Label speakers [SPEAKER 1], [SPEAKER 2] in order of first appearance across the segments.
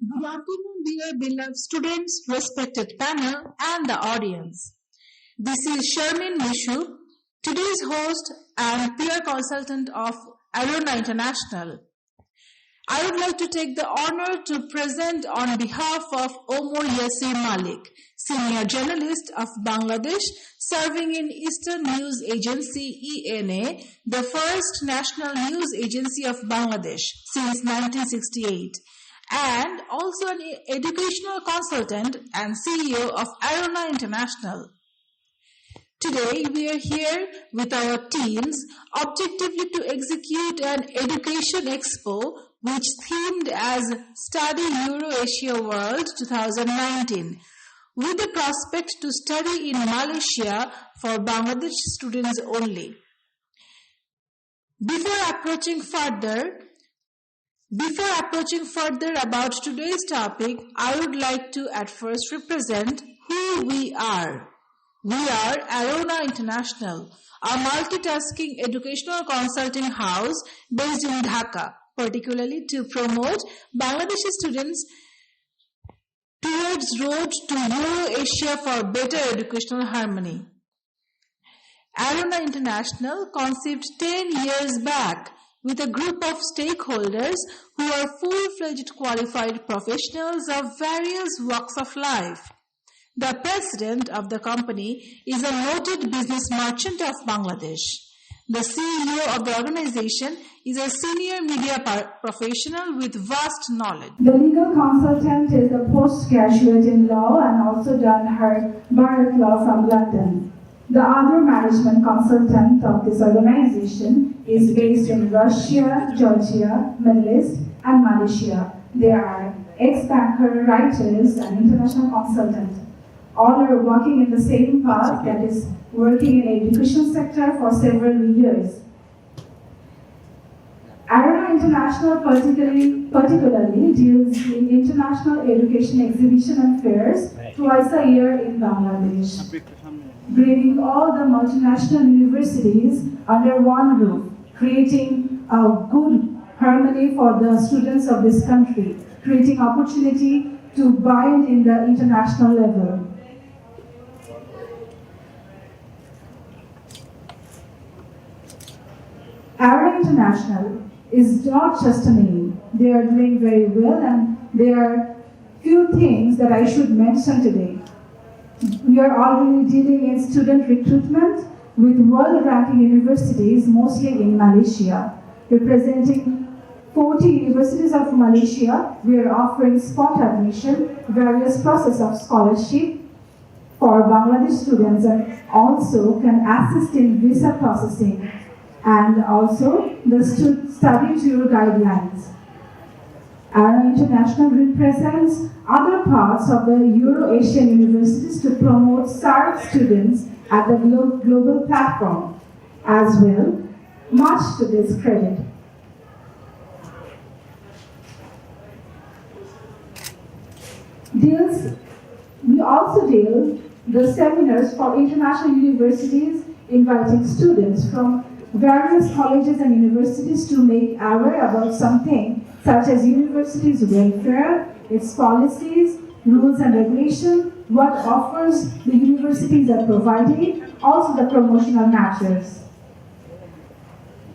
[SPEAKER 1] Good afternoon, dear beloved students, respected panel, and the audience. This is Sharmin Mishu, today's host and peer consultant of Arona International. I would like to take the honor to present on behalf of Omar Yasir Malik, senior journalist of Bangladesh, serving in Eastern News Agency ENA, the first national news agency of Bangladesh since 1968, and also an educational consultant and CEO of Arona International. Today, we are here with our teams objectively to execute an education expo which themed as Study Euro Asia World 2019 with the prospect to study in Malaysia for Bangladesh students only. Before approaching further about today's topic, I would like to at first represent who we are. We are Arona International, a multitasking educational consulting house based in Dhaka, particularly to promote Bangladeshi students towards road to Euro Asia for better educational harmony. Arona International conceived 10 years back with a group of stakeholders who are full-fledged qualified professionals of various walks of life. The president of the company is a noted business merchant of Bangladesh. The CEO of the organization is a senior media professional with vast knowledge.
[SPEAKER 2] The legal consultant is a postgraduate in law and also done her Bharat Law from London. The other management consultant of this organization is based in Russia, Georgia, Middle East, and Malaysia. They are ex-banker, writers, and international consultants. All are working in the same path, that is, working in education sector for several years. Arona International particularly deals in international education exhibition and fairs twice a year in Bangladesh, bringing all the multinational universities under one roof, creating a good harmony for the students of this country, creating opportunity to bind in the international level. Arona International is not just a name. They are doing very well, and there are few things that I should mention today. We are already dealing in student recruitment with world-ranking universities, mostly in Malaysia. Representing 40 universities of Malaysia, we are offering spot admission, various process of scholarship for Bangladesh students, and also can assist in visa processing, and also the study tour guidelines. Arona International represents other parts of the Euro Asian universities to promote SARC students at the global platform as well, much to this credit. We also deal the seminars for international universities, inviting students from various colleges and universities to make aware about something such as universities' welfare, its policies, rules and regulations, what offers the universities are providing, also the promotional matters.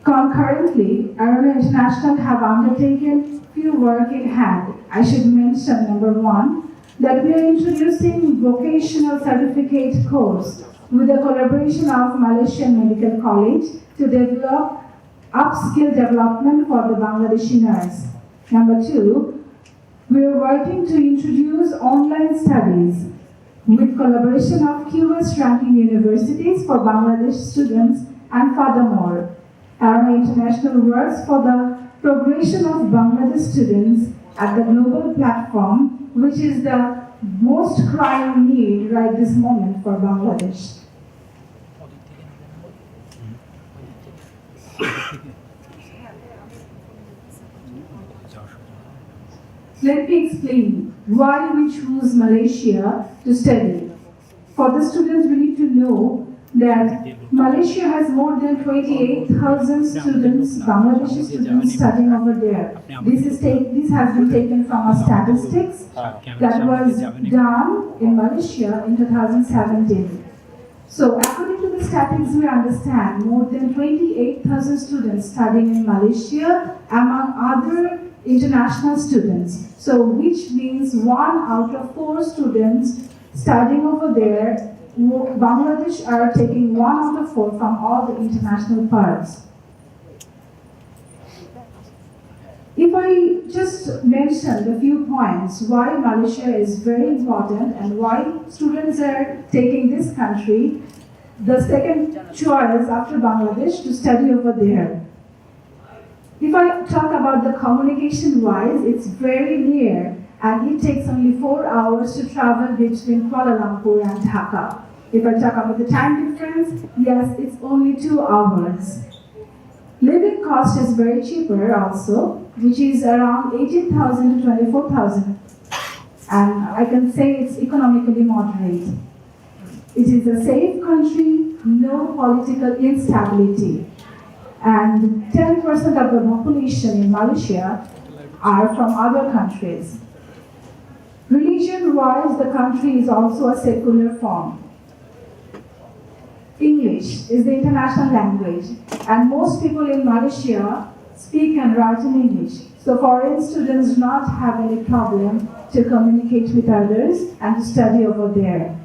[SPEAKER 2] Concurrently, Arona International have undertaken few work in hand. I should mention number one, that we are introducing vocational certificate course with the collaboration of Malaysian Medical College to develop upskill development for the Bangladeshi nurse. Number two, we are working to introduce online studies with collaboration of QS ranking universities for Bangladesh students, and furthermore, Arona International works for the progression of Bangladesh students at the global platform, which is the most crying need right this moment for Bangladesh. Let me explain why we choose Malaysia to study. For the students, we need to know that Malaysia has more than 28,000 students, Bangladeshi students studying over there. This has been taken from a statistics that was done in Malaysia in 2017. So according to the statistics, we understand more than 28,000 students studying in Malaysia among other international students. So which means 1 out of 4 students studying over there, Bangladesh are taking 1 out of 4 from all the international parts. If I just mention a few points why Malaysia is very important and why students are taking this country, the second choice after Bangladesh to study over there. If I talk about the communication-wise, it's very near and it takes only 4 hours to travel between Kuala Lumpur and Dhaka. If I talk about the time difference, yes, it's only 2 hours. Living cost is very cheaper also, which is around 18,000 to 24,000. And I can say it's economically moderate. It is a safe country, no political instability. And 10% of the population in Malaysia are from other countries. Religion-wise, the country is also a secular form. English is the international language, and most people in Malaysia speak and write in English. So foreign students do not have any problem to communicate with others and to study over there.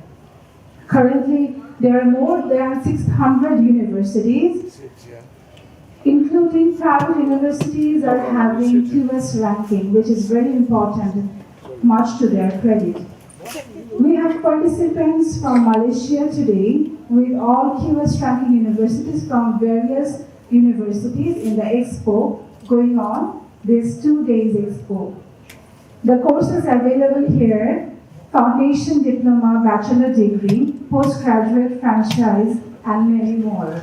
[SPEAKER 2] Currently, there are more than 600 universities, including private universities are having QS ranking, which is very important, much to their credit. We have participants from Malaysia today with all QS ranking universities from various universities in the expo going on, this 2 days expo. The courses available here: foundation diploma, bachelor degree, postgraduate franchise, and many more.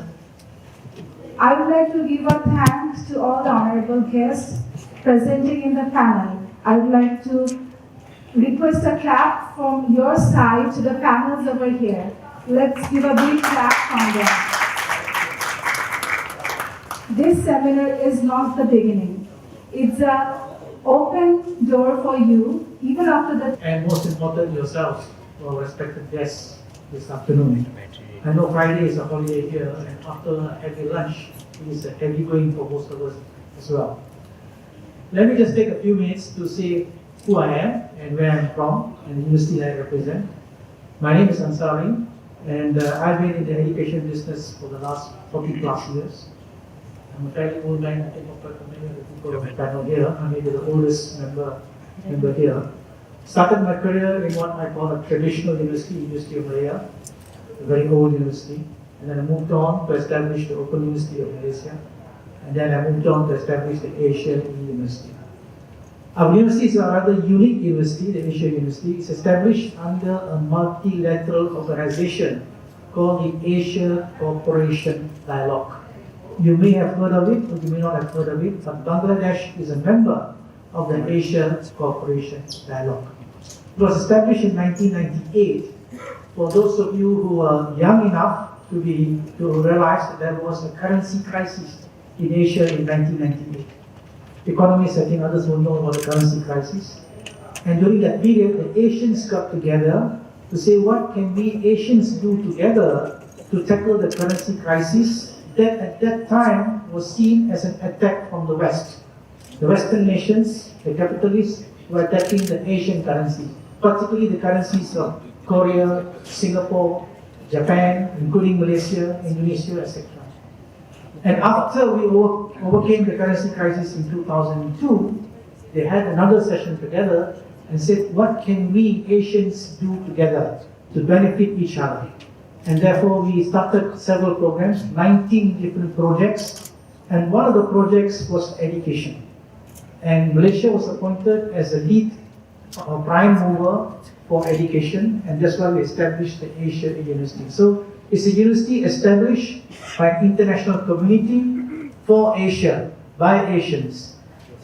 [SPEAKER 2] I would like to give a thanks to all the honorable guests presenting in the panel. I would like to request a clap from your side to the panels over here. Let's give a big clap from them. This seminar is not the beginning. It's an open door for you, even after the...
[SPEAKER 3] And most important, yourselves, our respected guests this afternoon. I know Friday is a holiday here, and after a heavy lunch, it is a heavy going for most of us as well. Let me just take a few minutes to say who I am and where I'm from and the university I represent. My name is Ansari, and I've been in the education business for the last 40 plus years. I'm a fairly old man, I think compared to many of the people on the panel here. I'm maybe the oldest member here. Started my career in what I call a traditional university, University of Malaya, a very old university. And then I moved on to establish the Open University of Malaysia. And then I moved on to establish the Asian University. Our university is a rather unique university, the Asian University. It's established under a multilateral organization called the Asia Cooperation Dialogue. You may have heard of it, or you may not have heard of it, but Bangladesh is a member of the Asia Cooperation Dialogue. It was established in 1998. For those of you who are young enough to realize that there was a currency crisis in Asia in 1998. Economists, I think others will know about the currency crisis. And during that period, the Asians got together to say, what can we Asians do together to tackle the currency crisis that at that time was seen as an attack from the West. The Western nations, the capitalists, were attacking the Asian currency, particularly the currencies of Korea, Singapore, Japan, including Malaysia, Indonesia, etc. And after we overcame the currency crisis in 2002, they had another session together and said, what can we Asians do together to benefit each other? And therefore we started several programs, 19 different projects, and one of the projects was education. And Malaysia was appointed as a lead or prime mover for education, and that's why we established the Asia University. So it's a university established by an international community for Asia, by Asians.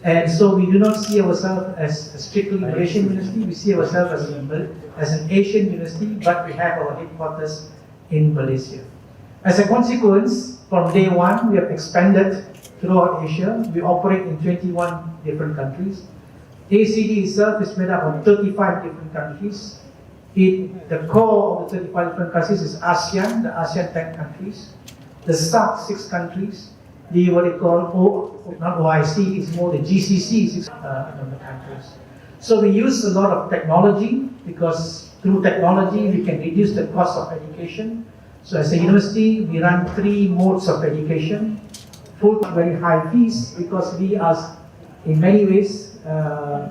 [SPEAKER 3] And so we do not see ourselves as a strictly Malaysian university, we see ourselves as an Asian university, but we have our headquarters in Malaysia. As a consequence, from day one, we have expanded throughout Asia. We operate in 21 different countries. ACD itself is made up of 35 different countries. The core of the 35 different countries is ASEAN, the ASEAN 10 countries. The SAARC 6 countries. The what they call not OIC, is more the GCC 6 countries. So we use a lot of technology because through technology we can reduce the cost of education. So as a university, we run 3 modes of education. Full very high fees because we are in many ways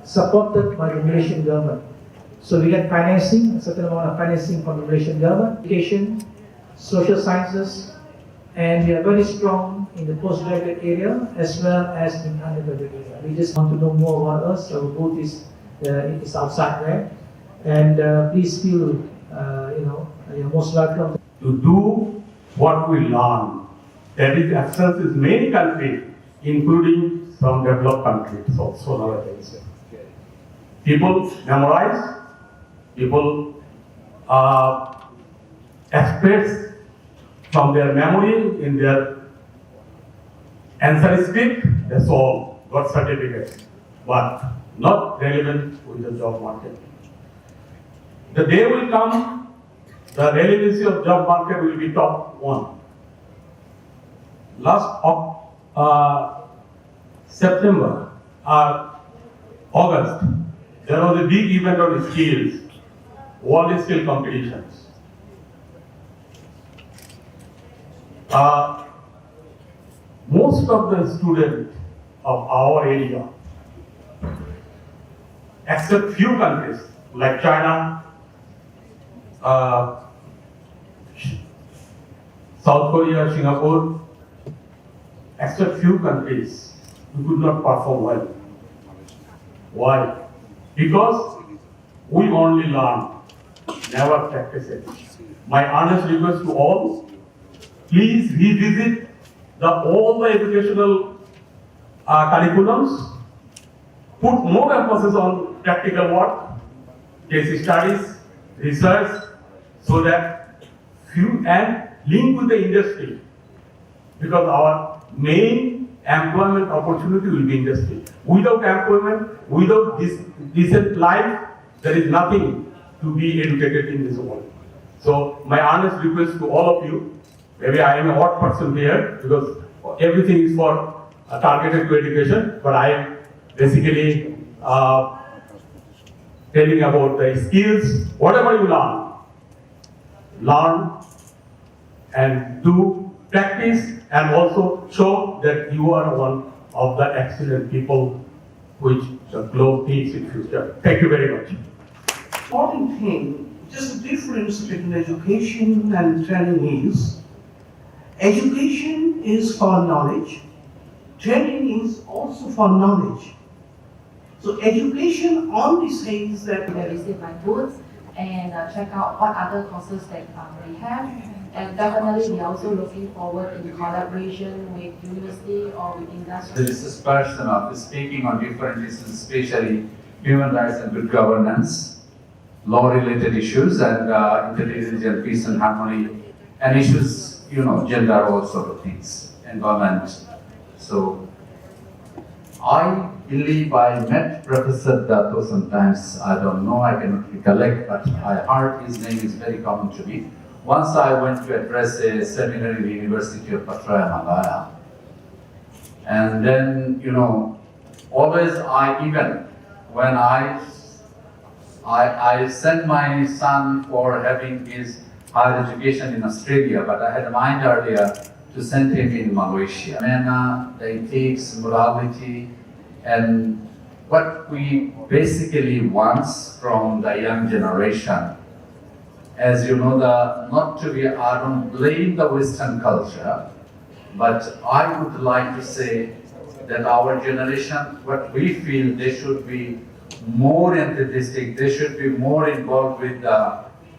[SPEAKER 3] supported by the Malaysian government. So we get financing, a certain amount of financing from the Malaysian government, education, social sciences, and we are very strong in the postgraduate area as well as in undergraduate area. We just want to know more about us, so booth is outside there, and please feel you're most welcome
[SPEAKER 4] to do what we learn. That is access in many countries, including some developed countries also nowadays. People memorize, people express from their memory in their answer script, that's all, got certificates, but not relevant with the job market. The day will come, the relevancy of job market will be top one. Last September or August, there was a big event on skills, world skill competitions. Most of the students of our area, except few countries like China, South Korea, Singapore, except few countries, we could not perform well. Why? Because we only learn, never practice it. My honest request to all, please revisit all the educational curriculums, put more emphasis on practical work, case studies, research, so that few and link with the industry, because our main employment opportunity will be industry. Without employment, without this decent life, there is nothing to be educated in this world. So my honest request to all of you, maybe I am a odd person here because everything is for targeted to education, but I am basically telling about the skills, whatever you learn and do practice, and also show that you are one of the excellent people which the globe needs in future. Thank you very much.
[SPEAKER 5] Important thing, just the difference between education and training is, education is for knowledge, training is also for knowledge. So education only says that
[SPEAKER 6] They visit my booth and check out what other courses that we have. And definitely we are also looking forward in collaboration with university or with industry.
[SPEAKER 7] This is person of speaking on different issues, especially human rights and good governance, law-related issues, and interreligious peace and harmony, and issues, gender, all sort of things, environment. So, I believe I met Professor Dato sometimes, I don't know, I cannot recollect, but I heard his name is very common to me. Once I went to address a seminar in the University of Pattaya, Malaya. And then, always when I sent my son for having his higher education in Australia, but I had a mind earlier to send him in Malaysia. Manner, the ethics, morality, and what we basically want from the young generation. As you know, I don't blame the Western culture, but I would like to say that our generation, what we feel, they should be more enthusiastic, they should be more involved with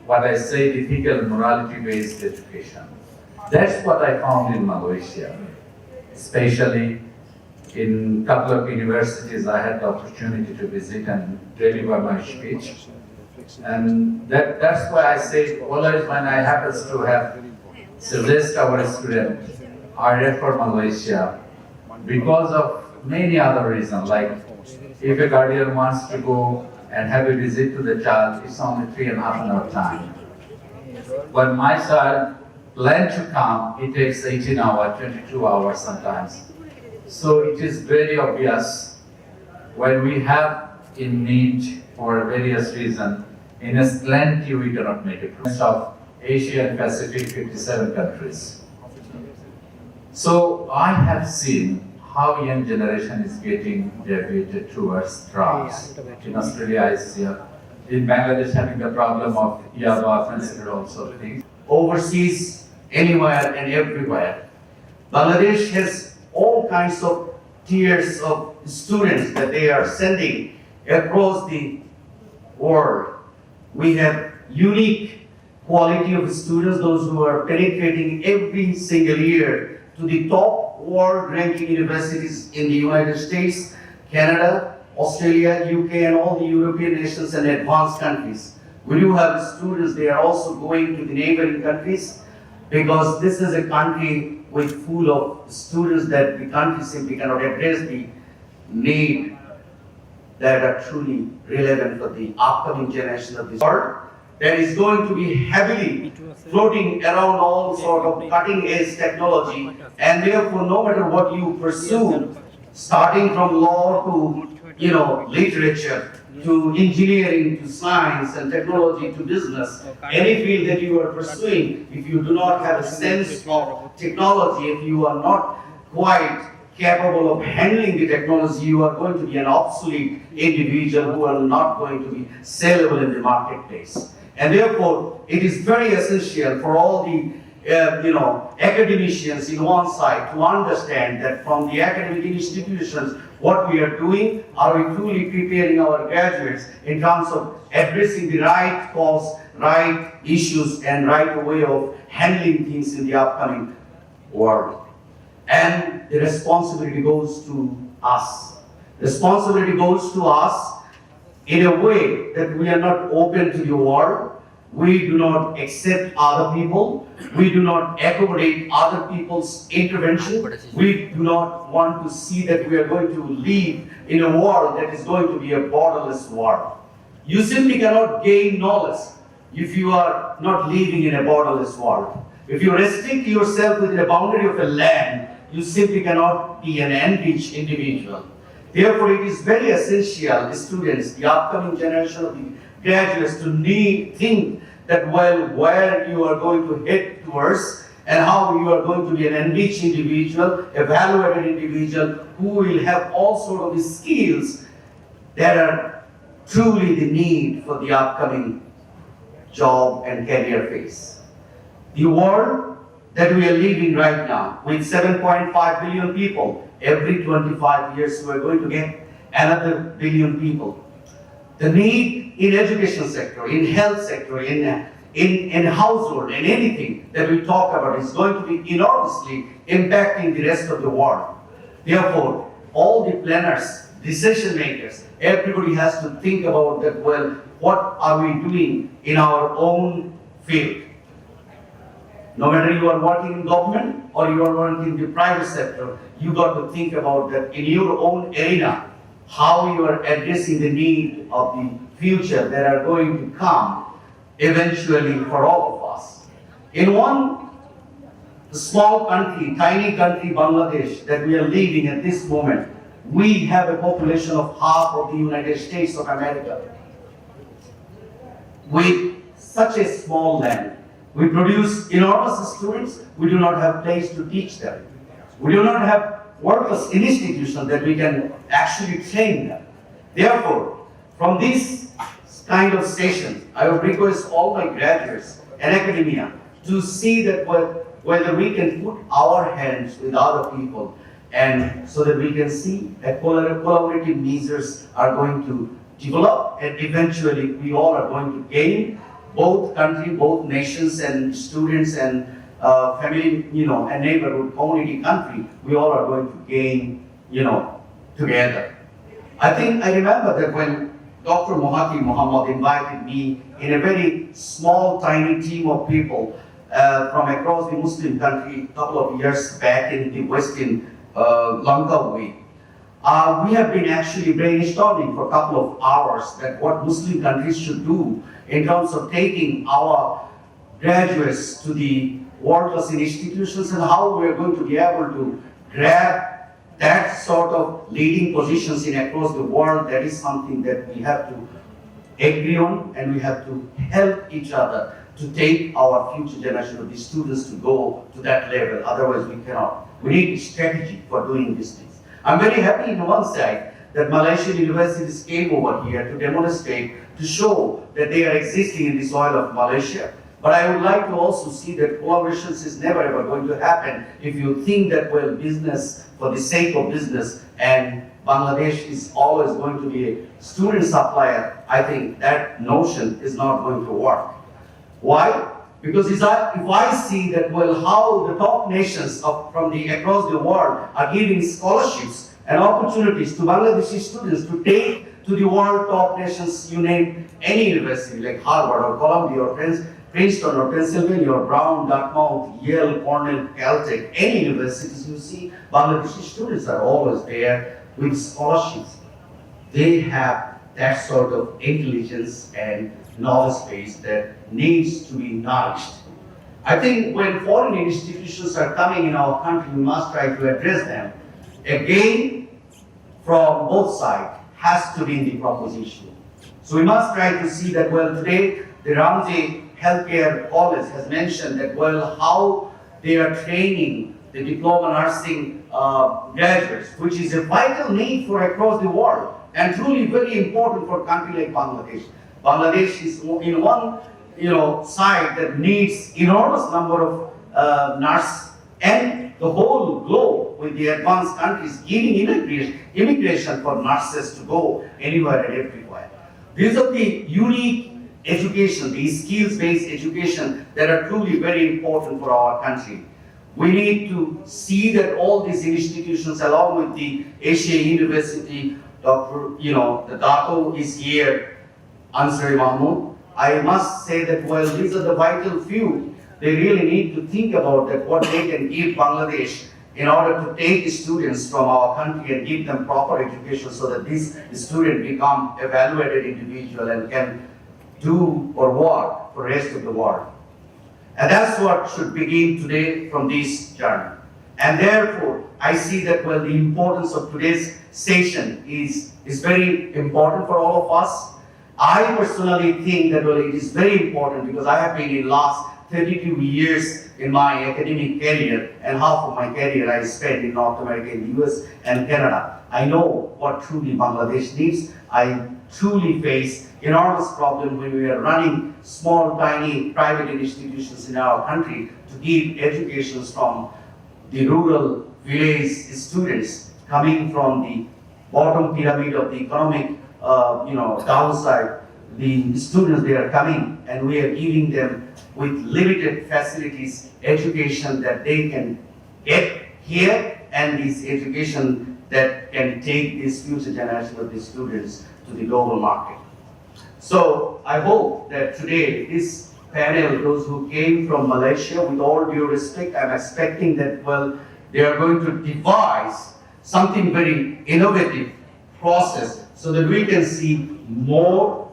[SPEAKER 7] what I say, ethical and morality-based education. That's what I found in Malaysia, especially in a couple of universities I had the opportunity to visit and deliver my speech. And that's why I say always when I happen to have suggest our students are refer Malaysia because of many other reasons, like if a guardian wants to go and have a visit to the child, it's only 3.5 hour time. When my child planned to come, it takes 18 hours, 22 hours sometimes. So it is very obvious when we have in need for various reasons, in a plenty we cannot make it. Of Asia and Pacific, 57 countries. So I have seen how young generation is getting deviated towards drugs. In Australia, I see, in Bangladesh having the problem of yaba, fentanyl, also things.
[SPEAKER 5] Overseas, anywhere and everywhere. Bangladesh has all kinds of tiers of students that they are sending across the world. We have unique quality of students, those who are penetrating every single year to the top world ranking universities in the United States, Canada, Australia, UK, and all the European nations and advanced countries. We do have students, they are also going to the neighboring countries because this is a country with full of students that the country simply cannot address the need that are truly relevant for the upcoming generation of this world. That is going to be heavily floating around all sort of cutting edge technology, and therefore no matter what you pursue, starting from law to literature, to engineering, to science and technology, to business, any field that you are pursuing, if you do not have a sense of technology, if you are not quite capable of handling the technology, you are going to be an obsolete individual who are not going to be sellable in the marketplace. And therefore, it is very essential for all the academicians in one side to understand that from the academic institutions, what we are doing, are we truly preparing our graduates in terms of addressing the right cause, right issues, and right way of handling things in the upcoming world. And the responsibility goes to us. Responsibility goes to us in a way that we are not open to the world. We do not accept other people. We do not accommodate other people's intervention. We do not want to see that we are going to live in a world that is going to be a borderless world. You simply cannot gain knowledge if you are not living in a borderless world. If you restrict yourself within a boundary of a land, you simply cannot be an enriched individual. Therefore, it is very essential, students, the upcoming generation of the graduates, to think that where you are going to head towards and how you are going to be an enriched individual, a valuable individual who will have all sorts of skills that are truly the need for the upcoming job and career phase. The world that we are living right now, with 7.5 billion people, every 25 years we are going to get another billion people. The need in education sector, in health sector, in household, and anything that we talk about is going to be enormously impacting the rest of the world. Therefore, all the planners, decision makers, everybody has to think about that, what are we doing in our own field? No matter you are working in government or you are working in the private sector, you got to think about that in your own arena, how you are addressing the need of the future that are going to come eventually for all of us. In one small country, tiny country, Bangladesh, that we are living at this moment, we have a population of half of the United States of America. With such a small land, we produce enormous students, we do not have place to teach them. We do not have workers in institutions that we can actually train them. Therefore, from this kind of sessions, I would request all my graduates and academia to see that whether we can put our hands with other people, and so that we can see that collaborative measures are going to develop, and eventually we all are going to gain, both country, both nations and students and family, and neighborhood, community, country, we all are going to gain, together. I remember that when Dr. Mahathir Mohamad invited me in a very small, tiny team of people
[SPEAKER 8] from across the Muslim country a couple of years back in the Western Langkawi. We have been actually brainstorming for a couple of hours that what Muslim countries should do in terms of taking our graduates to the world-class institutions and how we are going to be able to grab that sort of leading positions in across the world. That is something that we have to agree on, and we have to help each other to take our future generation of these students to go to that level. Otherwise, we cannot. We need a strategy for doing these things. I'm very happy on one side that Malaysian universities came over here to demonstrate, to show that they are existing in the soil of Malaysia. But I would like to also see that collaborations is never ever going to happen if you think that, well, business for the sake of business and Bangladesh is always going to be a student supplier. I think that notion is not going to work. Why? Because if I see that, well, how the top nations from across the world are giving scholarships and opportunities to Bangladeshi students to take to the world top nations, you name any university like Harvard or Columbia or Princeton or Pennsylvania or Brown, Dartmouth, Yale, Cornell, Caltech, any universities, you see Bangladeshi students are always there with scholarships. They have that sort of intelligence and knowledge base that needs to be nourished. I think when foreign institutions are coming in our country, we must try to address them. Again, from both sides, has to be in the proposition. So we must try to see that, well, today the Ramsey Healthcare College has mentioned that, well, how they are training the diploma nursing graduates, which is a vital need for across the world and truly very important for a country like Bangladesh. Bangladesh is in one side that needs enormous number of nurses, and the whole globe with the advanced countries giving immigration for nurses to go anywhere and everywhere. These are the unique education, the skills-based education that are truly very important for our country. We need to see that all these institutions, along with the Asia University, the Dato is here, Ansari Mahmood. I must say that, well, these are the vital few. They really need to think about that, what they can give Bangladesh in order to take students from our country and give them proper education so that these students become evaluated individual and can do or work for the rest of the world. And that's what should begin today from this journey. And therefore, I see that, well, the importance of today's session is very important for all of us. I personally think that, well, it is very important because I have been in last 32 years in my academic career, and half of my career I spent in North America, in the US and Canada. I know what truly Bangladesh needs. I truly face enormous problem when we are running small, tiny private institutions in our country to give educations from the rural village students coming from the bottom pyramid of the economic downside. The students, they are coming and we are giving them with limited facilities education that they can get here, and this education that can take this future generation of the students to the global market. So I hope that today this panel, those who came from Malaysia, with all due respect, I'm expecting that, well, they are going to devise something very innovative process so that we can see more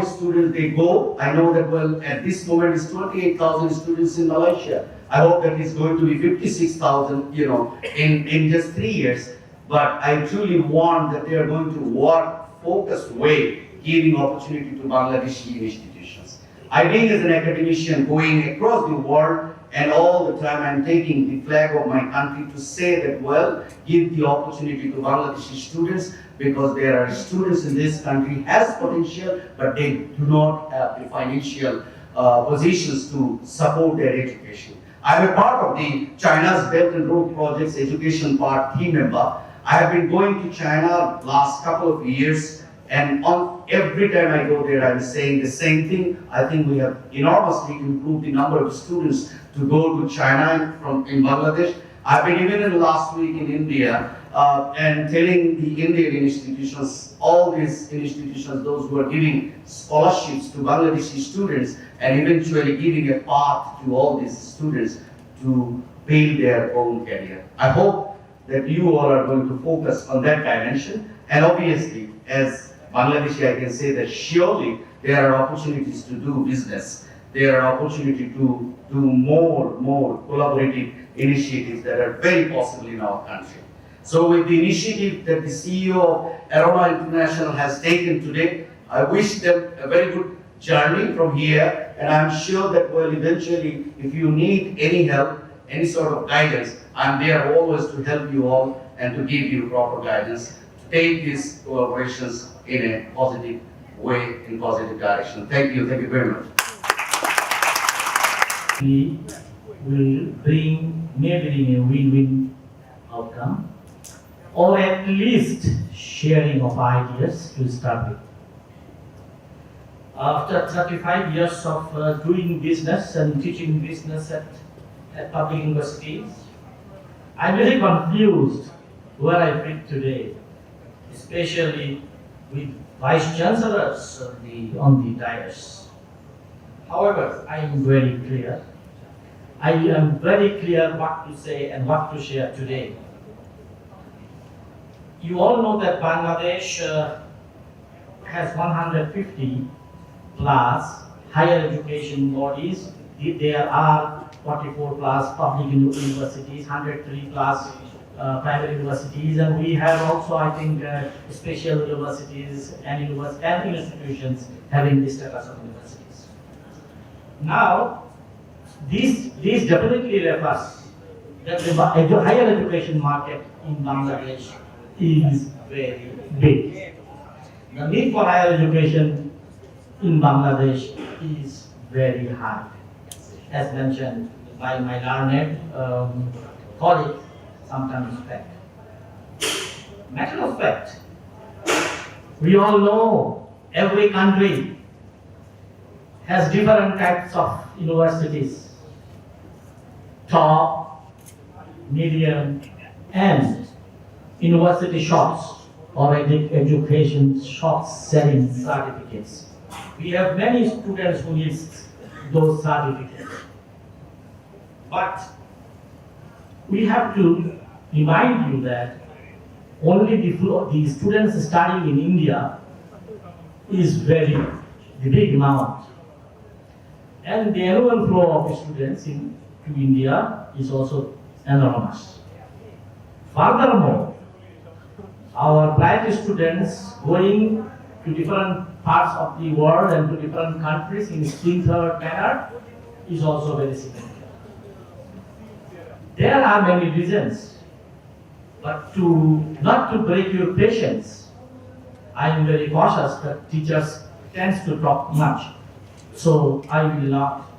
[SPEAKER 8] students they go. I know that, well, at this moment it's 28,000 students in Malaysia. I hope that it's going to be 56,000, in just 3 years. But I truly want that they are going to work focused way, giving opportunity to Bangladeshi institutions. I've been as an academician going across the world, and all the time I'm taking the flag of my country to say that, well, give the opportunity to Bangladeshi students, because there are students in this country has potential, but they do not have the financial positions to support their education. I'm a part of the China's Belt and Road Projects education part team member. I have been going to China last couple of years, and on every time I go there, I'm saying the same thing. I think we have enormously improved the number of students to go to China in Bangladesh. I've been even in last week in India and telling the Indian institutions all these institutions, those who are giving scholarships to Bangladeshi students and eventually giving a path to all these students to build their own career. I hope that you all are going to focus on that dimension, and obviously, as Bangladeshi, I can say that surely there are opportunities to do business. There are opportunities to do more collaborative initiatives that are very possible in our country. So with the initiative that the CEO of Arona International has taken today, I wish them a very good journey from here, and I'm sure that well, eventually, if you need any help, any sort of guidance, I'm there always to help you all and to give you proper guidance to take these collaborations in a positive way, in positive direction. Thank you very much.
[SPEAKER 3] We will maybe bring a win-win outcome, or at least sharing of ideas to start with. After 35 years of doing business and teaching business at public universities, I'm very confused where I fit today, especially with vice chancellors on the dais. However, I am very clear. I am very clear what to say and what to share today. You all know that Bangladesh has 150 plus higher education bodies. There are 44 plus public universities, 103 plus private universities, and we have also, I think, special universities and institutions having the status of universities. Now, this definitely refers that the higher education market in Bangladesh is very big. The need for higher education in Bangladesh is very high, as mentioned by my learned colleague sometimes back. Matter of fact, we all know every country has different types of universities, top, medium, and university shops or education shops selling certificates. We have many students who need those certificates. But we have to remind you that only the students studying in India is the big amount. And the annual flow of students to India is also enormous. Furthermore, our bright students going to different parts of the world and to different countries in splintered manner is also very significant. There are many reasons, but not to break your patience, I am very cautious that teachers tend to talk much, so I will not.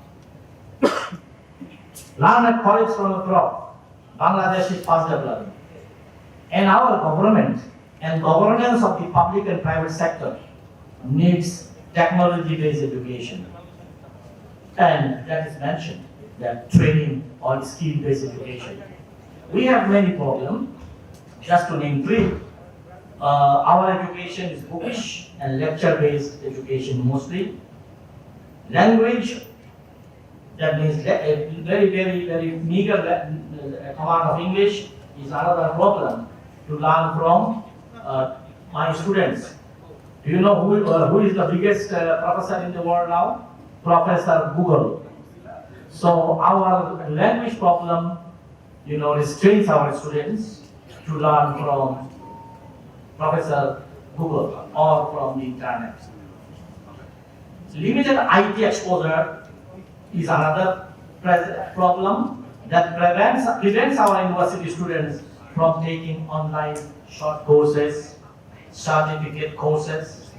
[SPEAKER 3] Learned colleagues from abroad, Bangladesh is fast developing, and our government and governance of the public and private sector needs technology-based education, and that is mentioned, that training or skill-based education. We have many problems. Just to name three, our education is bookish and lecture-based education mostly. Language, that means very meager command of English is another problem to learn from my students. Do you know who is the biggest professor in the world now? Professor Google. So our language problem, restrains our students to learn from Professor Google or from the internet. Limited IT exposure is another problem that prevents our university students from taking online short courses, certificate courses,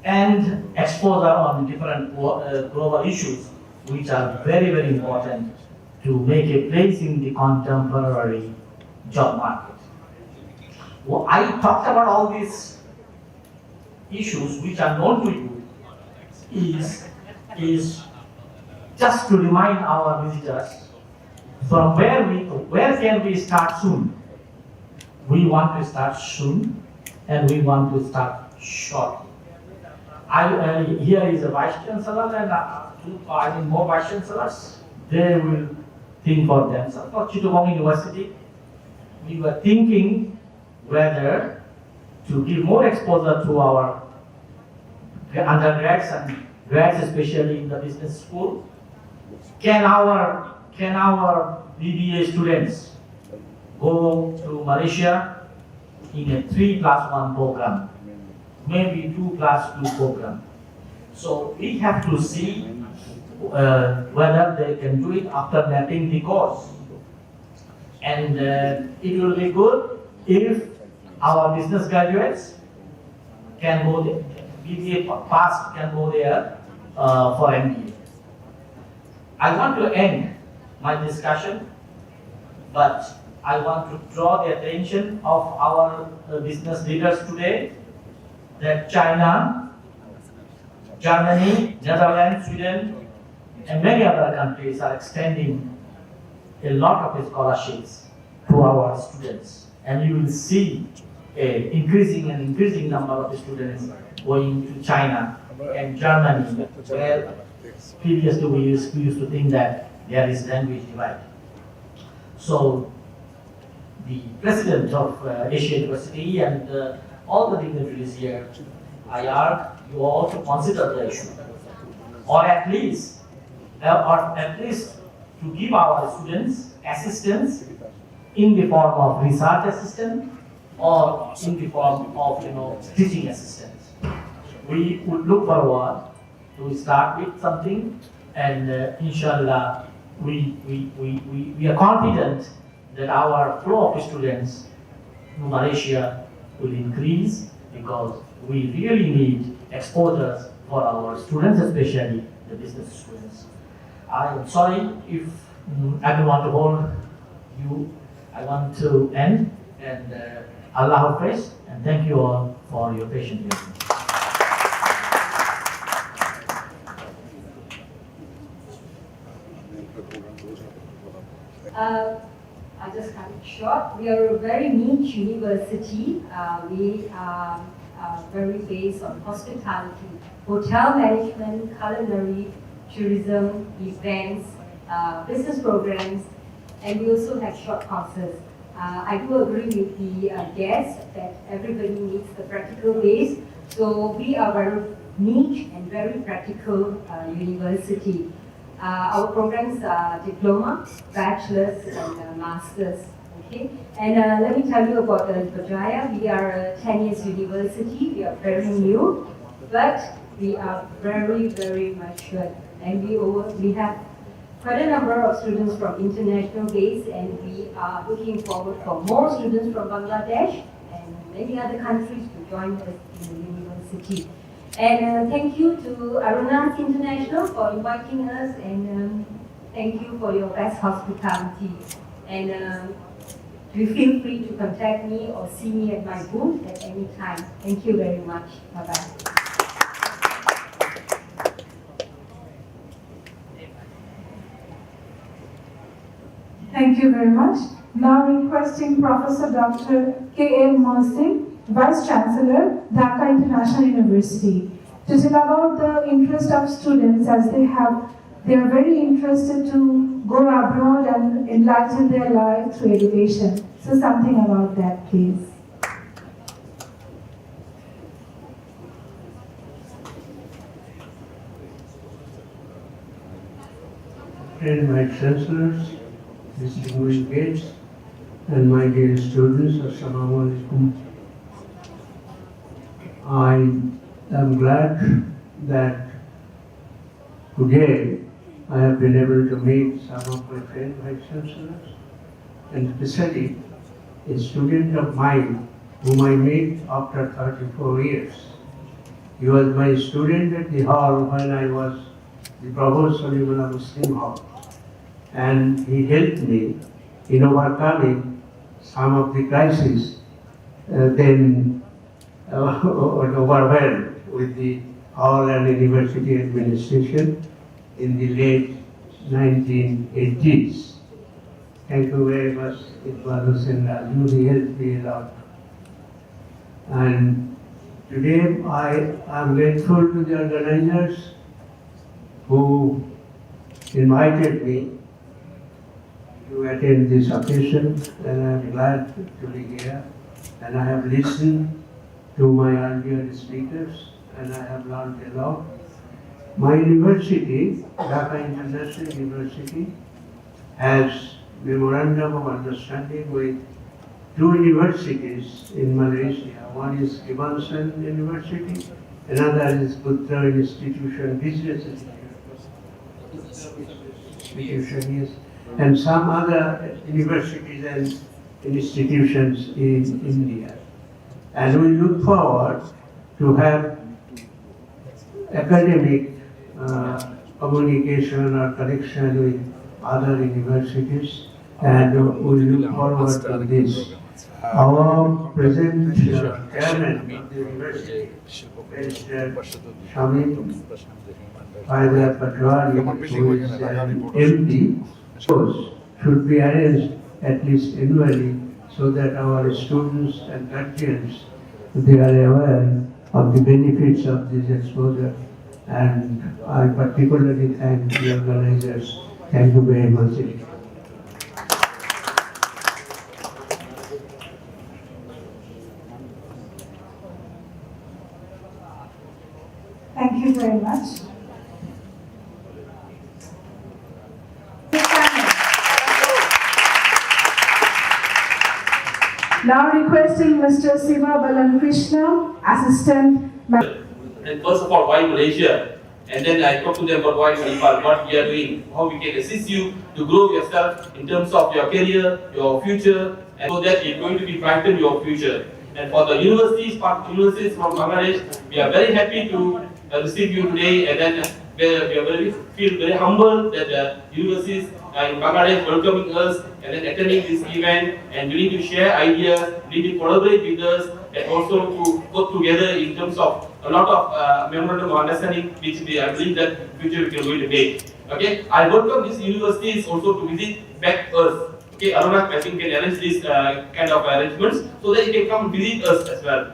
[SPEAKER 3] and exposure on different global issues, which are very important to make a place in the contemporary job market. Well, I talked about all these issues which are known to you is just to remind our visitors from where can we start soon. We want to start soon, and we want to start shortly. Here is a Vice Chancellor and more Vice Chancellors. They will think for themselves. For Chittagong University, we were thinking whether to give more exposure to our undergrads and grads, especially in the business school. Can our BBA students go to Malaysia in a 3+1 program, maybe 2+2 program? So we have to see whether they can do it after mapping the course. And it will be good if our business graduates can go there, BBA past can go there for MBA. I want to end my discussion, but I want to draw the attention of our business leaders today that China, Germany, Netherlands, Sweden, and many other countries are extending a lot of scholarships to our students. And you will see an increasing number of students going to China and Germany, where previously we used to think that there is language divide. So the president of Asia University and all the dignitaries here, I urge you all to consider the issue, or at least to give our students assistance in the form of research assistant or in the form of teaching assistance. We would look forward to start with something, and inshallah we are confident that our flow of students to Malaysia will increase, because we really need exposures for our students, especially the business students. I am sorry if I don't want to hold you. I want to end, and Allah Hafiz, and thank you all for your patient listening.
[SPEAKER 9] I just cut it short. We are a very niche university. We are very based on hospitality, hotel management, culinary, tourism, events, business programs, and we also have short courses. I do agree with the guest that everybody needs the practical base. So we are very niche and very practical university. Our programs are diploma, bachelor's, and master's. Okay, and let me tell you about Berjaya. We are a 10 years university. We are very new, but we are very, very mature, and we have quite a number of students from international base, and we are looking forward for more students from Bangladesh and many other countries to join us in the university. And thank you to Arona International for inviting us, and thank you for your best hospitality. And you feel free to contact me or see me at my booth at any time. Thank you very much. Bye-bye.
[SPEAKER 2] Thank you very much. Now requesting Professor Dr. K.M. Mohsin, Vice Chancellor, Dhaka International University, to tell about the interest of students as they are very interested to go abroad and enlighten their life through education. So something about that, please.
[SPEAKER 10] And my chancellors, distinguished guests, and my dear students, Assalamu alaikum. I am glad that today I have been able to meet some of my friends, vice chancellors, and especially a student of mine whom I met after 34 years. He was my student at the hall when I was the provost of Imam Muslim Hall, and he helped me in overcoming some of the crises then overwhelmed with the hall and university administration in the late 1980s. Thank you very much, Iqbal Hussain Raju. He helped me a lot. And Today I am grateful to the organizers who invited me to attend this occasion, and I am glad to be here. And I have listened to my earlier speakers, and I have learned a lot. My university, Dhaka International University, has memorandum of understanding with two universities in Malaysia. One is Kebangsaan University, another is Putra Institution, Business Institution, yes, and some other universities and institutions in India. And we look forward to have academic communication or connection with other universities, and we look forward to this. Our present chairman of the university, Mr. Shamim Faizal Patwari, who is an MD, should be arranged at least annually so that our students and guardians, they are aware of the benefits of this exposure. And I particularly thank the organizers. Thank you very much.
[SPEAKER 2] Thank you very much. Now requesting Mr. Siva Balan Krishna, Assistant.
[SPEAKER 11] And first of all, why Malaysia? And then I talk to them about why Nepal, what we are doing, how we can assist you to grow yourself in terms of your career, your future, and so that you're going to be brighten your future. And for the universities from Bangladesh, we are very happy to receive you today, and then we feel very humble that the universities in Bangladesh welcoming us and then attending this event, and we need to share ideas, we need to collaborate with us, and also to work together in terms of a lot of memorandum of understanding, which I believe that future we are going to make. Okay, I welcome these universities also to visit back us. Okay, Arona, I think, can arrange this kind of arrangements so that you can come visit us as well.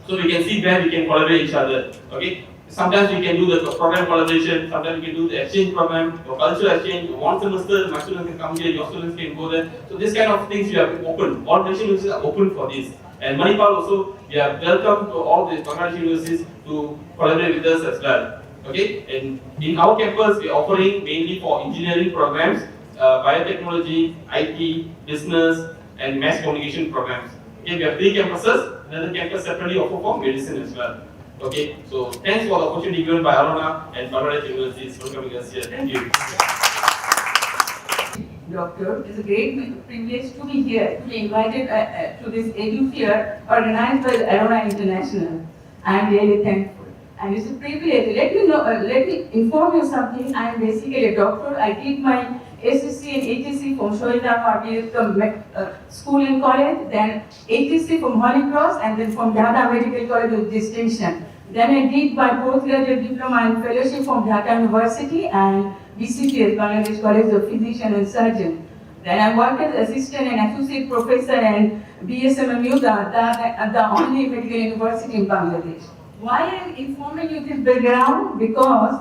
[SPEAKER 11] So we can see where we can collaborate each other. Okay, sometimes we can do the program collaboration, sometimes we can do the exchange program, or cultural exchange. One semester, my students can come here, your students can go there. So this kind of things we have open. All Malaysian universities are open for this. And Manipal also, we are welcome to all these Bangladesh universities to collaborate with us as well. Okay, and in our campus, we are offering mainly for engineering programs, biotechnology, IT, business, and mass communication programs. Okay, we have 3 campuses. Another campus separately offer for medicine as well. Okay, so thanks for the opportunity given by Arona and Bangladesh universities for coming us here. Thank you.
[SPEAKER 12] Doctor, it's a great privilege to be here, to be invited to this edu fair organized by the Arona International. I am really thankful. And it's a privilege. Let me inform you something. I am basically a doctor. I did my SSC and HSC from Shohida School and College, then HSC from Holy Cross, and then from Dhaka Medical College with distinction. Then I did my postgraduate diploma and fellowship from Dhaka University and BCPS, Bangladesh College of Physician and Surgeon. Then I worked as assistant and associate professor and BSMMU, the only medical university in Bangladesh. Why I am informing you this background? Because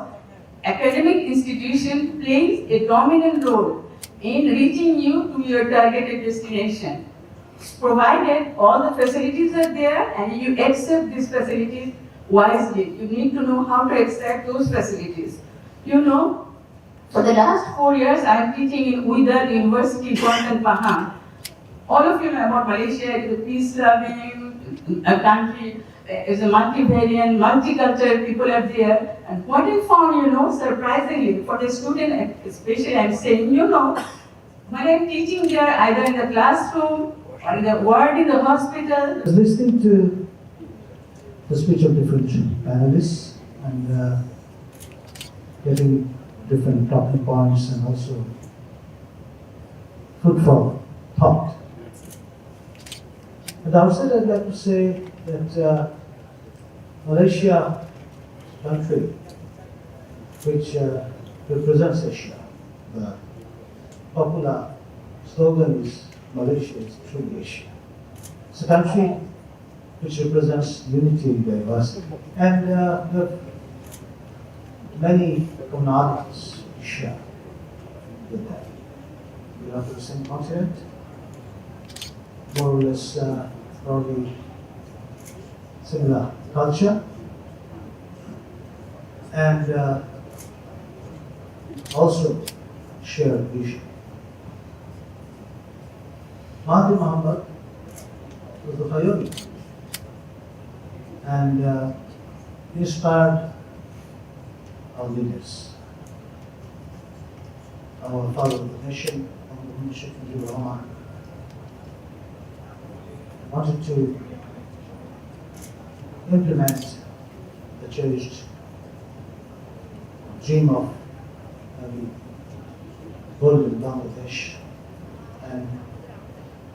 [SPEAKER 12] academic institution plays a dominant role in reaching you to your targeted destination. Provided all the facilities are there and you accept these facilities wisely. You need to know how to accept those facilities. You know, for the last 4 years I am teaching in Uidar University in Kuala Pahang. All of you know about Malaysia. It is a peace-loving country. It's a multivariant, multicultural people are there. And what I found, you know, surprisingly, for the student, especially I'm saying, you know, when I'm teaching there, either in the classroom or in the ward in the hospital.
[SPEAKER 13] I was listening to the speech of different panelists and getting different talking points and also food for thought. At the outset, I'd like to say that Malaysia, country which represents Asia, the popular slogan is Malaysia is truly Asia. It's a country which represents unity in diversity. And there are many commonalities we share with that. We belong to the same continent, more or less probably similar culture, and also share vision. Mahathir Mohamad was the pioneer and inspired our leaders. Our father of the nation, Sheikh Mujibur Rahman, wanted to implement the cherished dream of having golden Bangladesh, and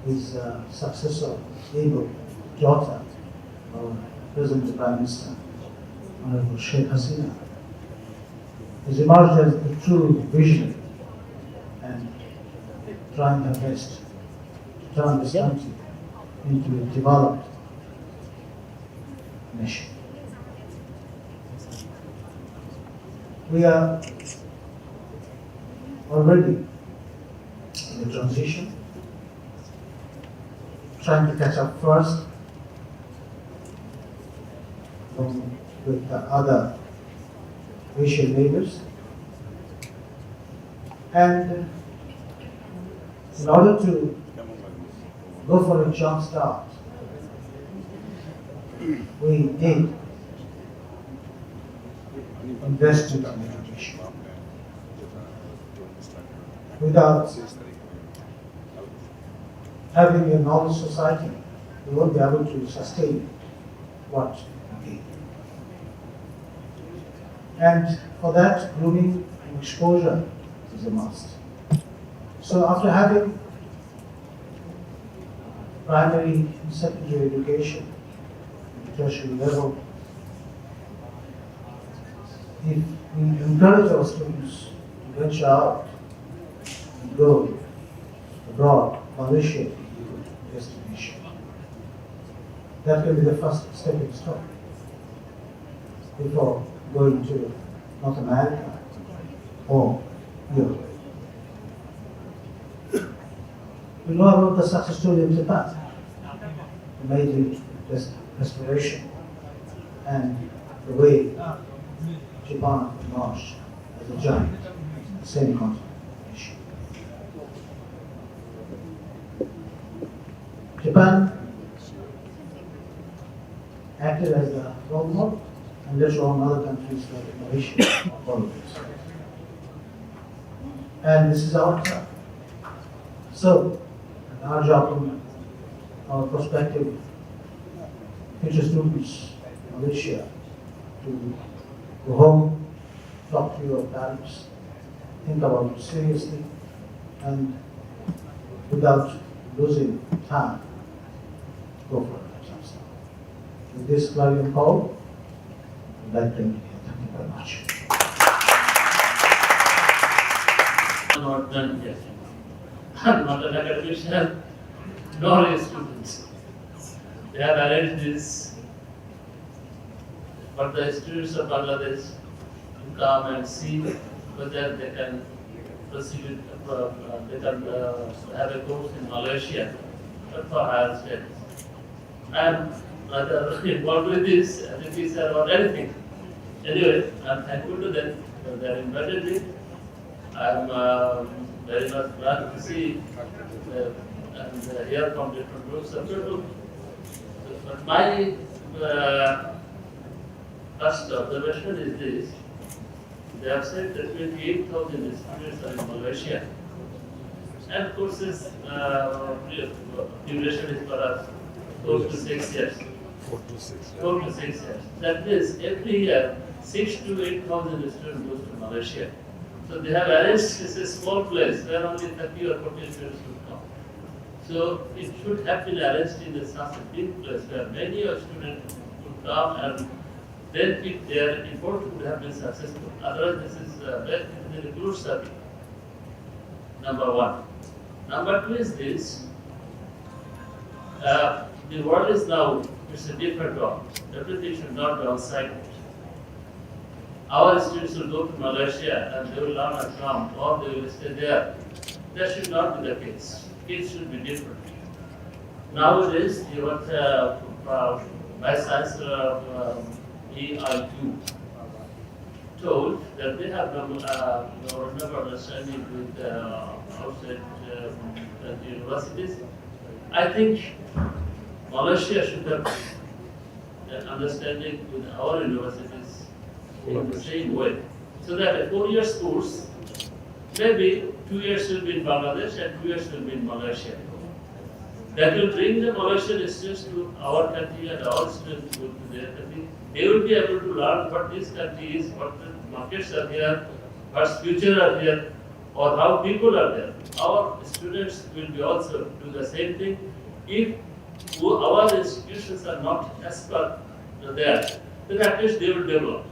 [SPEAKER 13] his successor, able daughter, our present Prime Minister, Honorable Sheikh Hasina, has emerged as the true visionary and trying her best to turn this country into a developed nation. We are already in a transition, trying to catch up first with the other Asian neighbors. And in order to go for a jump start, we need investment in education. Without having a knowledge society, we won't be able to sustain what we need. And for that, grooming and exposure is a must. So after having primary and secondary education at the tertiary level, if we encourage our students to venture out and go abroad, Malaysia is a good destination. That will be the first stepping stone before going to North America or Europe. We know about the success story of Japan, the Meiji Restoration, and the way Japan emerged as a giant, the same continent. Japan acted as a role model, and later on other countries like Malaysia followed this. And this is our turn. So, our job in our prospective future students in Malaysia to go home, talk to your parents, think about it seriously, and without losing time, go for it. With this clarion call, I'd like to end here. Thank you very much.
[SPEAKER 14] Not done yet. I'm not an academician, nor a student. They have arranged this for the students of Bangladesh to come and see whether they can proceed, they can have a course in Malaysia, but for higher studies. I'm rather involved with this, as a teacher or anything. Anyway, I'm thankful to them for their invited me. I'm very much glad to see and hear from different groups of people. But my first observation is this. They have said that 28,000 students are in Malaysia. And courses duration is for us 4 to 6 years. 4 to 6 years. That means every year 6,000 to 8,000 students goes to Malaysia. So they have arranged a small place where only 30 or 40 students would come. So it should have been arranged in such a big place where many students would come, and then if their effort would have been successful. Otherwise, this is a good study. Number one. Number two is this. The world is now it's a different world. Everything should not be outside. Our students will go to Malaysia and they will learn at home or they will stay there. That should not be the case. It should be different. Nowadays, what Vice Chancellor of EIQ told that they have no understanding with outside universities. I think Malaysia should have an understanding with our universities in the same way. So that a 4-year course, maybe 2 years will be in Bangladesh and 2 years will be in Malaysia. That will bring the Malaysian students to our country and our students to their country. They will be able to learn what this country is, what the markets are here, what future are here, or how people are there. Our students will be also do the same thing. If our institutions are not as per there, then at least they will develop.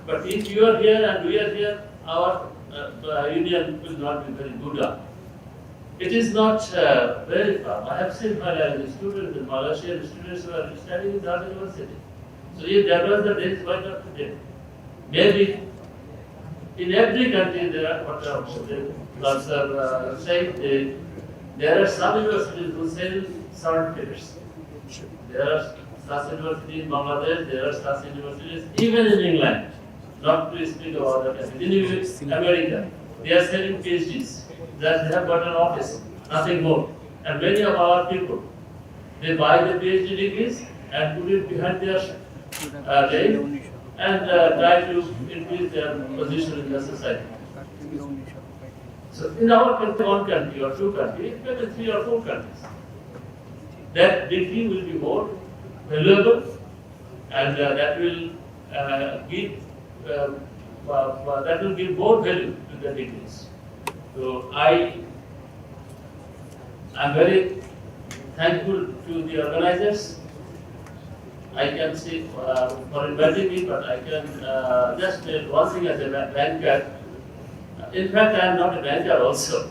[SPEAKER 14] But if you are here and we are here, our union will not be very good. It is not very far. I have seen Malaysian students and Malaysian students who are studying in that university. So if that was the days, why not today? Maybe in every country there are what are saying, there are some universities who sell certificates. There are such universities in Bangladesh, there are such universities even in England, not to speak of other countries. In America, they are selling PhDs. That they have got an office, nothing more. And many of our people, they buy the PhD degrees and put it behind their leg and try to increase their position in the society. So in our country, one country or two countries, maybe 3 or 4 countries, that degree will be more valuable and that will give more value to the degrees. So I am very thankful to the organizers. I can say for inviting me, but I can just one thing as a banker. In fact, I am not a banker also.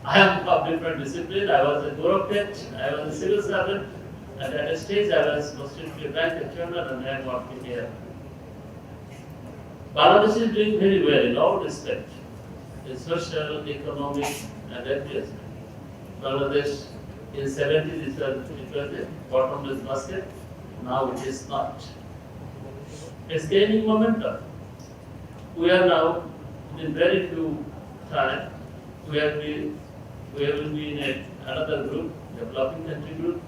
[SPEAKER 14] I am of different discipline. I was a bureaucrat, I was a civil servant, and at a stage I was posted to a bank chairman and I am working here. Bangladesh is doing very well in all respects. In social, economic, and every aspect. Bangladesh in 70s it was a bottomless basket. Now it is not. It's gaining momentum. We are now in very few time. We will be in another group, developing country group.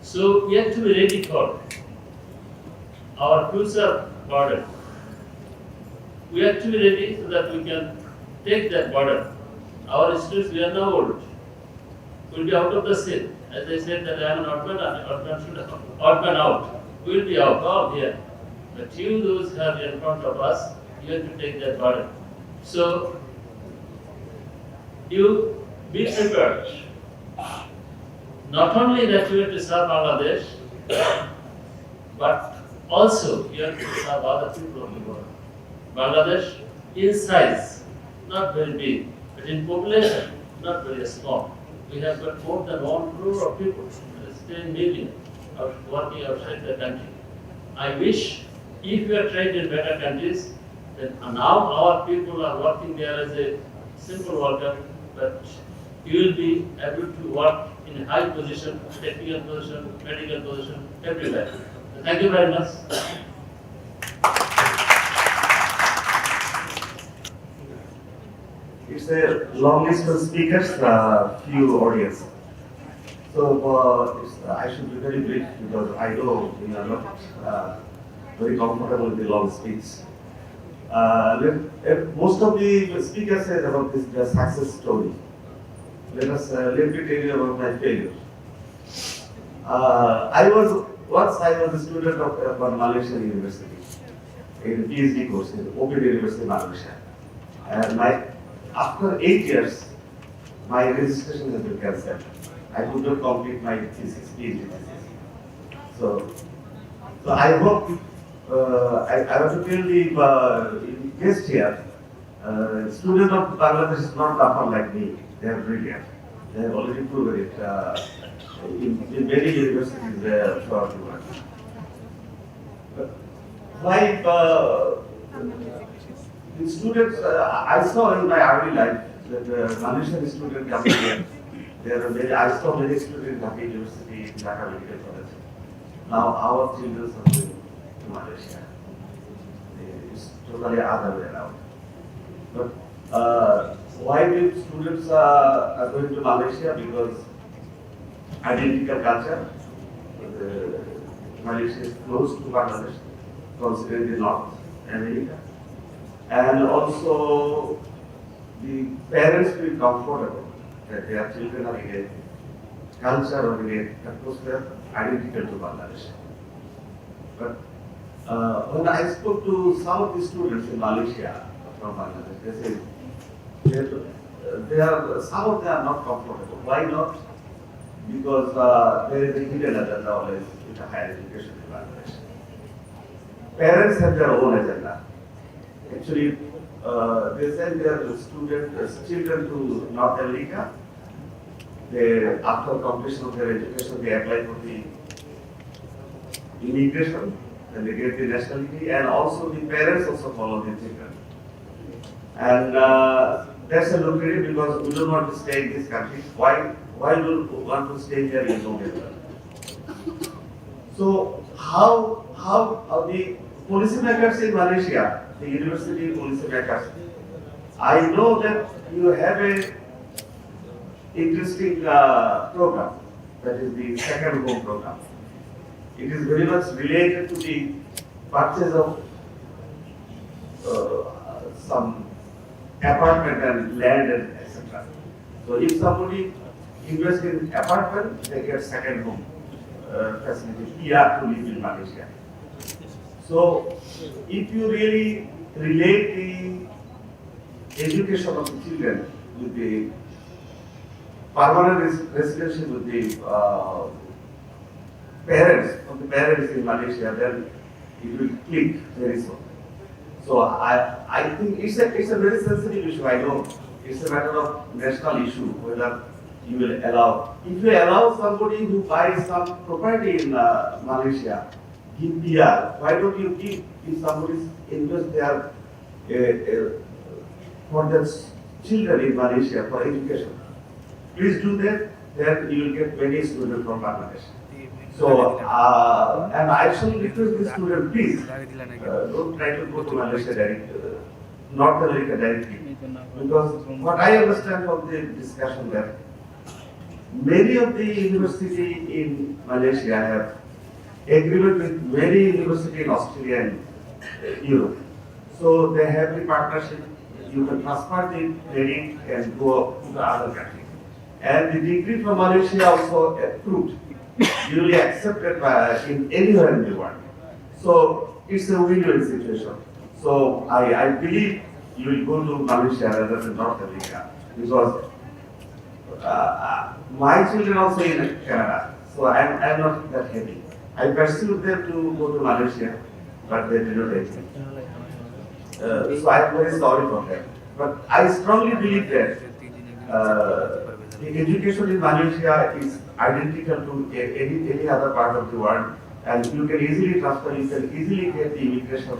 [SPEAKER 14] So we have to be ready for our future border. We have to be ready so that we can take that border. Our students, we are now old. We will be out of the scene. As I said that I am an odd man out. We will be out of here. But you, those who are in front of us, you have to take that border. So, you be prepared. Not only that you have to serve Bangladesh, but also you have to serve other people of the world. Bangladesh in size, not very big, but in population, not very small. We have got more than 1 crore of people, 10 million, working outside the country. I wish if you are trained in better countries, then now our people are working there as a simple worker, but you will be able to work in a high position, technical position, medical position, everywhere. So thank you very much.
[SPEAKER 8] It's a long list of speakers, few audience. So I should be very brief because I know we are not very comfortable with the long speech. Most of the speakers said about this the success story. Let me tell you about my failure. I was a student of one Malaysian university in a PhD course in Open University, Malaysia, and after 8 years, my registration has been cancelled. I could not complete my thesis, PhD thesis. So I hope I want to tell the guest here, student of Bangladesh is not tougher like me. They are brilliant. They have already proven it in many universities throughout the world. Like the students, I saw in my early life that Malaysian students coming here. There are many. I saw many students in Dhaka University, in Dhaka Medical College. Now our children are going to Malaysia. It's totally other way around. But why do students are going to Malaysia? Because identical culture. Malaysia is close to Bangladesh, considering the North America, and also the parents feel comfortable that their children are in a culture or in a atmosphere identical to Bangladesh. But when I spoke to some of the students in Malaysia from Bangladesh, they said some of them are not comfortable. Why not? Because there is a hidden agenda always with a higher education in Bangladesh. Parents have their own agenda. Actually, they send their children to North America. After completion of their education, they apply for the immigration, and they get the nationality, and also the parents also follow the children. And that's a lucrative because we don't want to stay in this country. Why do we want to stay here in November? So how the policymakers in Malaysia, the university policymakers, I know that you have a interesting program, that is the second home program. It is very much related to the purchase of some apartment and land and etc. So if somebody invests in apartment, they get second home facility here to live in Malaysia. So if you really relate the education of the children with the permanent residency with the parents in Malaysia, then it will click very soon. So I think it's a very sensitive issue. I know it's a matter of national issue whether you will allow. If you allow somebody who buys some property in Malaysia, give PR, why don't you give if somebody invest there for their children in Malaysia for education? Please do that. Then you will get many students from Bangladesh. So, and I shall request the student, please, don't try to go to Malaysia directly, North America directly. Because what I understand from the discussion that many of the universities in Malaysia have agreement with many universities in Australia and Europe. So they have the partnership. You can transfer the credit and go to the other country. And the degree from Malaysia also approved, duly accepted by in anywhere in the world. So it's a win-win situation. So I believe you will go to Malaysia rather than North America because my children also in Canada, so I'm not that happy. I pursued them to go to Malaysia, but they did not agree. So I'm very sorry for them. But I strongly believe that the education in Malaysia is identical to any other part of the world, and you can easily transfer, you can easily get the immigration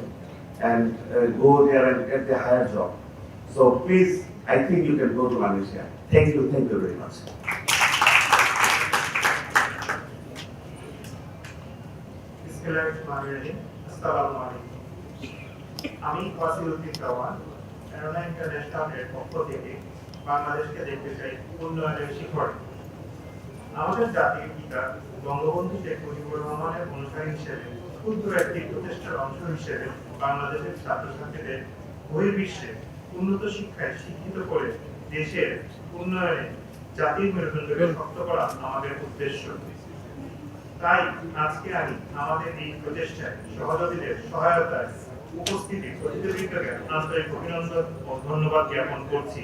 [SPEAKER 8] and go there and get the higher job. So please, I think you can go to Malaysia. Thank you very much.
[SPEAKER 15] আমি ওয়াসিউদ্দিন দেওয়ান অ্যারোনা ইন্টারন্যাশনালের পক্ষ থেকে বাংলাদেশকে দেখতে চাই উন্নয়নের শিখরে। আমাদের জাতির পিতা বঙ্গবন্ধু শেখ মুজিবুর রহমানের অনুসারী হিসেবে ক্ষুদ্র একটি প্রচেষ্টার অংশ হিসেবে বাংলাদেশের ছাত্রছাত্রীদের বহির্বিশ্বে উন্নত শিক্ষায় শিক্ষিত করে দেশের উন্নয়নে জাতির মেরুদণ্ডকে শক্ত করা আমাদের উদ্দেশ্য। তাই আজকে আমি আমাদের এই প্রচেষ্টায় সহযোগীদের সহায়তায় উপস্থিতি প্রতিযোগিতাকে আন্তরিক অভিনন্দন ও ধন্যবাদ জ্ঞাপন করছি।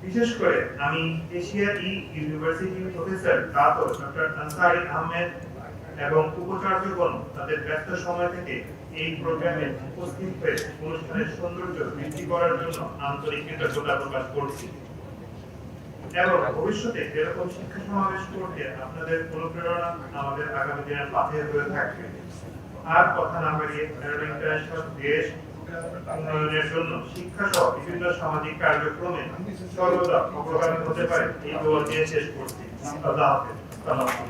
[SPEAKER 15] বিশেষ করে আমি এশিয়া ইউনিভার্সিটির প্রফেসর ডক্টর আনসারি আহমেদ এবং উপাচার্যগণ তাদের ব্যস্ত সময় থেকে এই প্রোগ্রামে উপস্থিত হয়ে অনুষ্ঠানের সৌন্দর্য বৃদ্ধি করার জন্য আন্তরিক কৃতজ্ঞতা প্রকাশ করছি। এবং ভবিষ্যতে এরকম শিক্ষা সমাবেশ করতে আপনাদের অনুপ্রেরণা আমাদের আগামী দিনের পাথে হয়ে থাকবে। আর কথা না বাড়িয়ে অ্যারোনা ইন্টারন্যাশনাল দেশ উন্নয়নের জন্য শিক্ষা সহ বিভিন্ন সামাজিক কার্যক্রমে সর্বদা অগ্রগামী হতে পারে এই দোয়া দিয়ে শেষ করছি। আল্লাহ হাফেজ। আসসালামু আলাইকুম।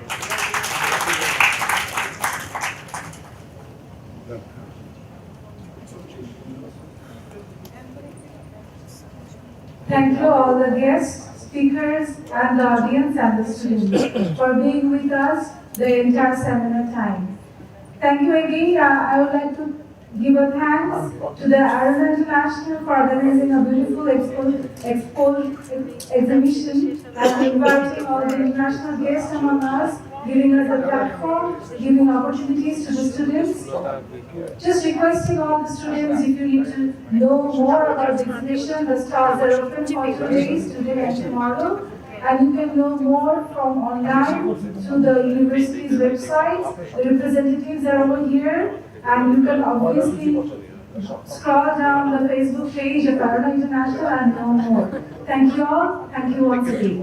[SPEAKER 2] Thank you all the guests, speakers, and the audience and the students for being with us the entire seminar time. Thank you again. I would like to give a thanks to the Arona International for organizing a beautiful exhibition and inviting all the international guests among us, giving us a platform, giving opportunities to the students. Just requesting all the students, if you need to know more about the exhibition, the stalls are open for 2 days, today and tomorrow. And you can know more from online through the university's website. The representatives are over here, and you can obviously scroll down the Facebook page of Arona International and know more. Thank you all. Thank you once again.